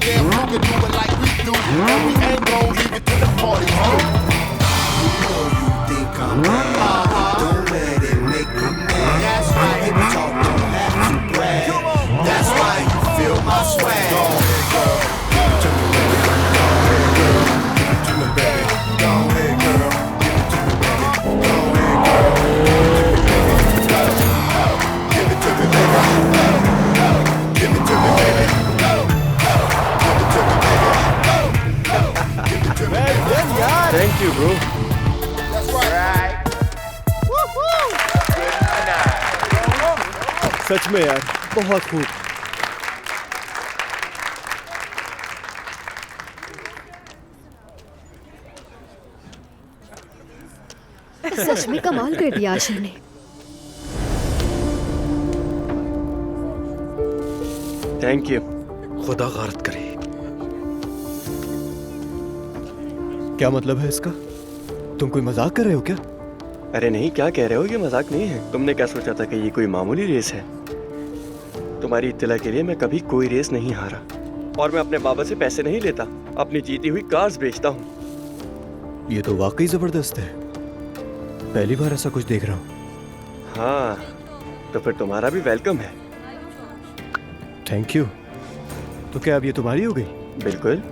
damn crew can do it like we do, and we ain't gon' leave it to the party crew. You know you think I'm bad. Don't let it make me mad. That's right. People talk, don't have to brag. That's why you feel my swag. Go ahead, girl. Give it to me, baby. Go ahead, girl. Give it to me, baby. Go ahead, girl. Give it to me, baby. Go ahead, girl. Give it to me, baby. Give it to me, baby. Give it to me, baby. Give it to me, baby. Thank you bro. That's right. सच में यार बहुत खूब। सच में कमाल कर दिया आशा ने। Thank you. खुदा गारत करे। क्या मतलब है इसका? तुम कोई मजाक कर रहे हो क्या? अरे नहीं, क्या कह रहे हो? ये मजाक नहीं है। तुमने क्या सोचा था कि ये कोई मामूली रेस है? तुम्हारी इत्तला के लिए मैं कभी कोई रेस नहीं हारा, और मैं अपने बाबा से पैसे नहीं लेता, अपनी जीती हुई कार्स बेचता हूँ। ये तो वाकई जबरदस्त है। पहली बार ऐसा कुछ देख रहा हूँ। हाँ, तो फिर तुम्हारा भी वेलकम है। Thank you. तो क्या अब ये तुम्हारी हो गई? बिल्कुल।